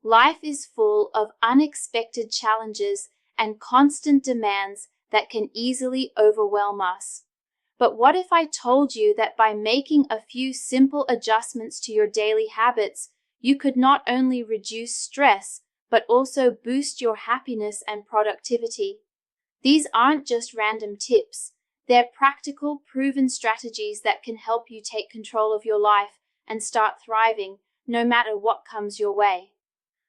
Life is full of unexpected challenges and constant demands that can easily overwhelm us. But what if I told you that by making a few simple adjustments to your daily habits, you could not only reduce stress, but also boost your happiness and productivity? These aren't just random tips. They're practical, proven strategies that can help you take control of your life and start thriving, no matter what comes your way.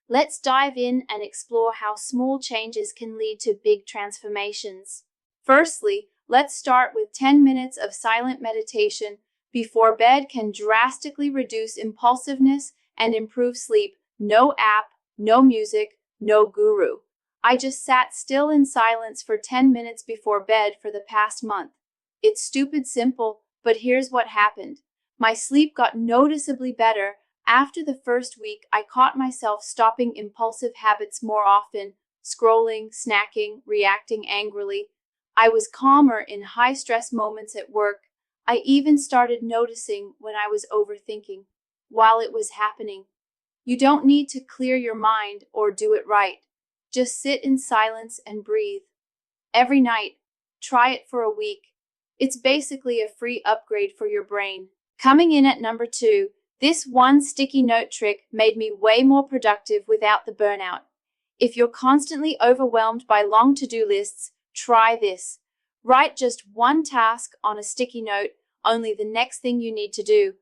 Let's dive in and explore how small changes can lead to big transformations. Firstly, let's start with 10 minutes of silent meditation before bed can drastically reduce impulsiveness and improve sleep. No app, no music, no guru. I just sat still in silence for 10 minutes before bed for the past month. It's stupid simple, but here's what happened. My sleep got noticeably better. After the first week, I caught myself stopping impulsive habits more often, scrolling, snacking, reacting angrily. I was calmer in high-stress moments at work. I even started noticing when I was overthinking while it was happening. You don't need to clear your mind or do it right. Just sit in silence and breathe. Every night, try it for a week. It's basically a free upgrade for your brain. Coming in at number 2, this one sticky note trick made me way more productive without the burnout. If you're constantly overwhelmed by long to-do lists, try this. Write just one task on a sticky note, only the next thing you need to do.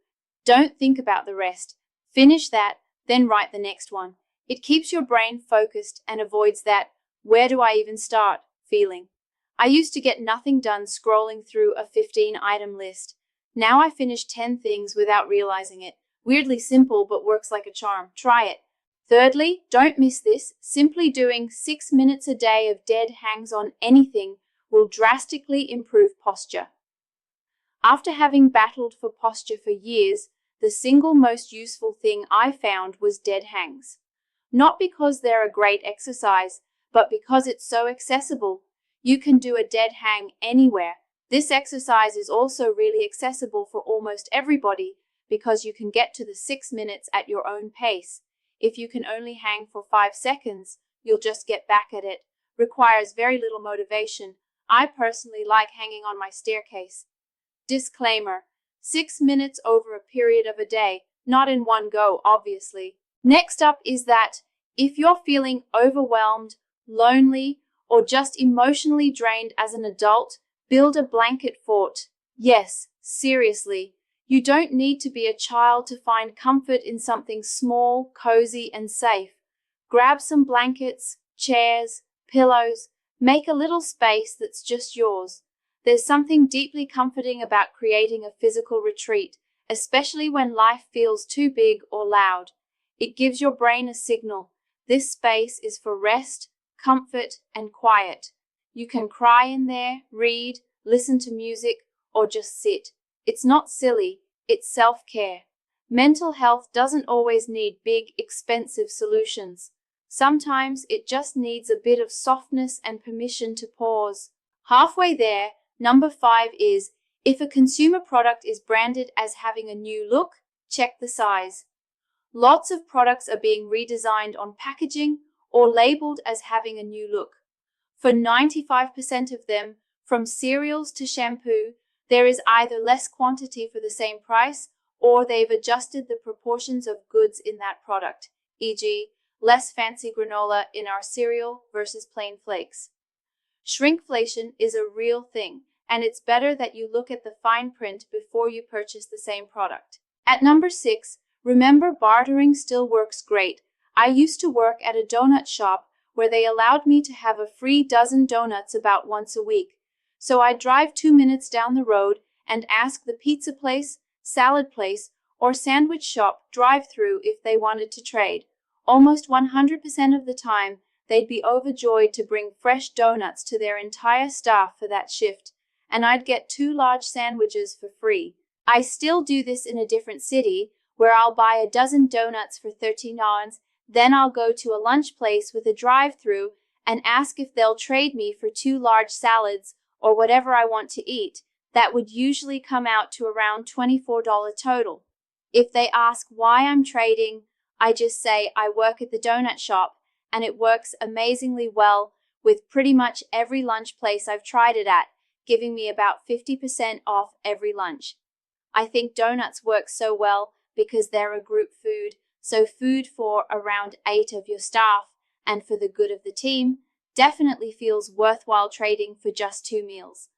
Don't think about the rest. Finish that, then write the next one. It keeps your brain focused and avoids that "where do I even start" feeling. I used to get nothing done scrolling through a 15-item list. Now I finish 10 things without realizing it. Weirdly simple, but works like a charm. Try it. Thirdly, don't miss this. Simply doing 6 minutes a day of dead hangs on anything will drastically improve posture. After having battled for posture for years, the single most useful thing I found was dead hangs. Not because they're a great exercise, but because it's so accessible. You can do a dead hang anywhere. This exercise is also really accessible for almost everybody because you can get to the 6 minutes at your own pace. If you can only hang for 5 seconds, you'll just get back at it. Requires very little motivation. I personally like hanging on my staircase. Disclaimer: 6 minutes over a period of a day, not in one go, obviously. Next up is that if you're feeling overwhelmed, lonely, or just emotionally drained as an adult, build a blanket fort. Yes, seriously. You don't need to be a child to find comfort in something small, cozy, and safe. Grab some blankets, chairs, pillows, make a little space that's just yours. There's something deeply comforting about creating a physical retreat, especially when life feels too big or loud. It gives your brain a signal. This space is for rest, comfort, and quiet. You can cry in there, read, listen to music, or just sit. It's not silly, it's self-care. Mental health doesn't always need big, expensive solutions. Sometimes it just needs a bit of softness and permission to pause. Halfway there, number 5 is, if a consumer product is branded as having a new look, check the size. Lots of products are being redesigned on packaging or labeled as having a new look. For 95% of them, from cereals to shampoo, there is either less quantity for the same price, or they've adjusted the proportions of goods in that product, e.g., less fancy granola in our cereal versus plain flakes. Shrinkflation is a real thing, and it's better that you look at the fine print before you purchase the same product. At number 6, remember, bartering still works great. I used to work at a donut shop where they allowed me to have a free dozen donuts about once a week. So I'd drive 2 minutes down the road and ask the pizza place, salad place, or sandwich shop drive-through if they wanted to trade. Almost 100% of the time, they'd be overjoyed to bring fresh donuts to their entire staff for that shift, and I'd get 2 large sandwiches for free. I still do this in a different city, where I'll buy a dozen donuts for $13, then I'll go to a lunch place with a drive-through and ask if they'll trade me for 2 large salads or whatever I want to eat. That would usually come out to around $24 total. If they ask why I'm trading, I just say I work at the donut shop, and it works amazingly well with pretty much every lunch place I've tried it at, giving me about 50% off every lunch. I think donuts work so well because they're a group food, so food for around 8 of your staff, and for the good of the team, definitely feels worthwhile trading for just 2 meals.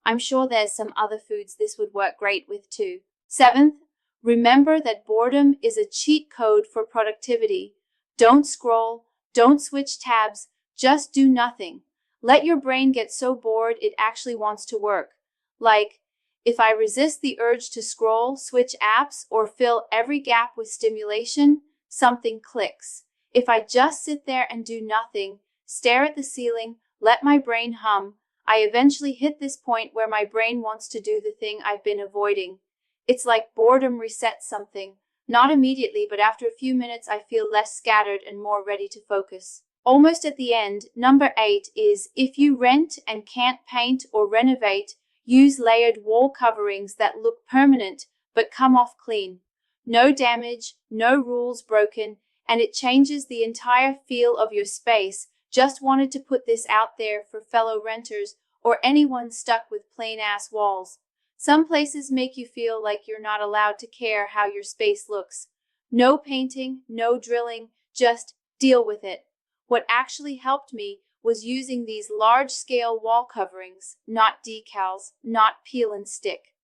I'm sure there's some other foods this would work great with too. Seventh, remember that boredom is a cheat code for productivity. Don't scroll, don't switch tabs, just do nothing. Let your brain get so bored it actually wants to work. Like, if I resist the urge to scroll, switch apps, or fill every gap with stimulation, something clicks. If I just sit there and do nothing, stare at the ceiling, let my brain hum, I eventually hit this point where my brain wants to do the thing I've been avoiding. It's like boredom resets something. Not immediately, but after a few minutes I feel less scattered and more ready to focus. Almost at the end, number 8 is, if you rent and can't paint or renovate, use layered wall coverings that look permanent but come off clean. No damage, no rules broken, and it changes the entire feel of your space. Just wanted to put this out there for fellow renters or anyone stuck with plain-ass walls. Some places make you feel like you're not allowed to care how your space looks. No painting, no drilling, just deal with it. What actually helped me was using these large-scale wall coverings, not decals, not peel and stick.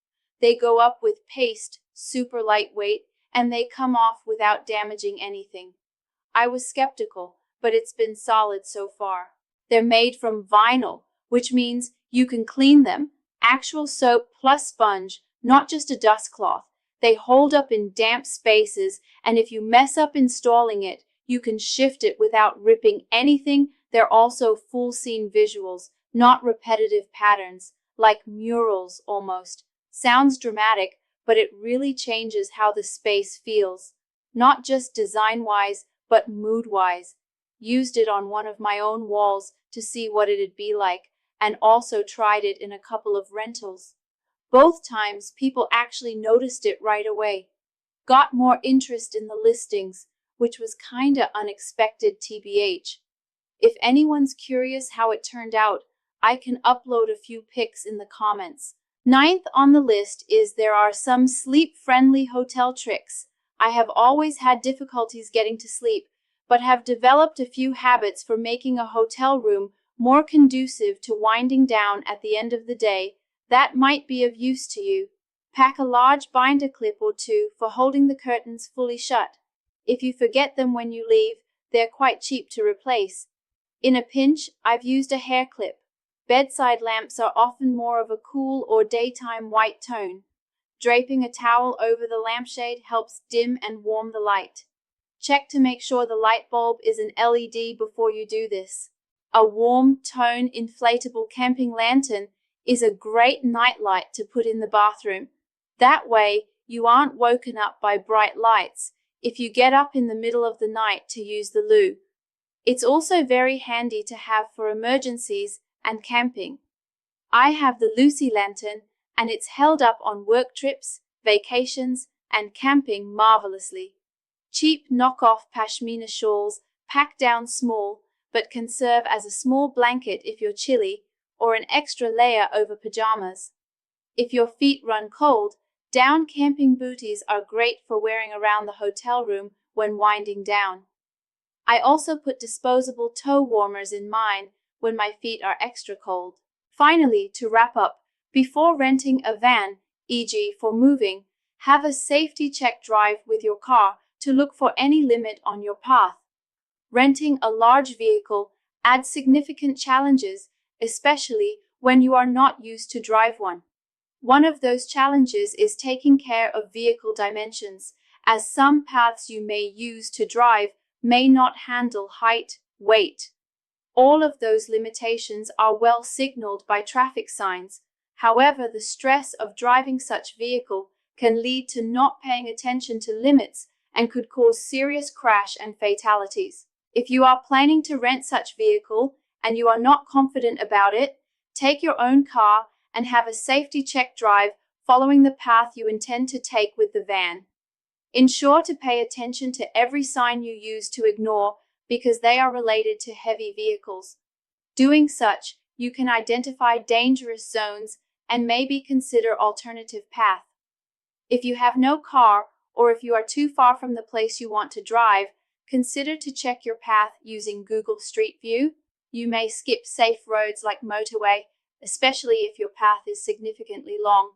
They go up with paste, super lightweight, and they come off without damaging anything. I was skeptical, but it's been solid so far. They're made from vinyl, which means you can clean them. Actual soap plus sponge, not just a dust cloth. They hold up in damp spaces, and if you mess up installing it, you can shift it without ripping anything. They're also full scene visuals, not repetitive patterns, like murals almost. Sounds dramatic, but it really changes how the space feels. Not just design-wise, but mood-wise. Used it on one of my own walls to see what it'd be like, and also tried it in a couple of rentals. Both times, people actually noticed it right away. Got more interest in the listings, which was kinda unexpected TBH. If anyone's curious how it turned out, I can upload a few pics in the comments. 9th on the list is there are some sleep-friendly hotel tricks. I have always had difficulties getting to sleep, but have developed a few habits for making a hotel room more conducive to winding down at the end of the day that might be of use to you. Pack a large binder clip or two for holding the curtains fully shut. If you forget them when you leave, they're quite cheap to replace. In a pinch, I've used a hair clip. Bedside lamps are often more of a cool or daytime white tone. Draping a towel over the lampshade helps dim and warm the light. Check to make sure the light bulb is an LED before you do this. A warm tone inflatable camping lantern is a great nightlight to put in the bathroom. That way, you aren't woken up by bright lights if you get up in the middle of the night to use the loo. It's also very handy to have for emergencies and camping. I have the Lucy lantern, and it's held up on work trips, vacations, and camping marvelously. Cheap knockoff pashmina shawls, pack down small, but can serve as a small blanket if you're chilly, or an extra layer over pajamas. If your feet run cold, down camping booties are great for wearing around the hotel room when winding down. I also put disposable toe warmers in mine when my feet are extra cold. Finally, to wrap up, before renting a van, e.g. for moving, have a safety check drive with your car to look for any limit on your path. Renting a large vehicle adds significant challenges, especially when you are not used to drive one. One of those challenges is taking care of vehicle dimensions, as some paths you may use to drive may not handle height, weight. All of those limitations are well signaled by traffic signs. However, the stress of driving such vehicle can lead to not paying attention to limits and could cause serious crash and fatalities. If you are planning to rent such vehicle and you are not confident about it, take your own car and have a safety check drive following the path you intend to take with the van. Ensure to pay attention to every sign you use to ignore because they are related to heavy vehicles. Doing such, you can identify dangerous zones and maybe consider alternative paths. If you have no car or if you are too far from the place you want to drive, consider to check your path using Google Street View. You may skip safe roads like motorway, especially if your path is significantly long.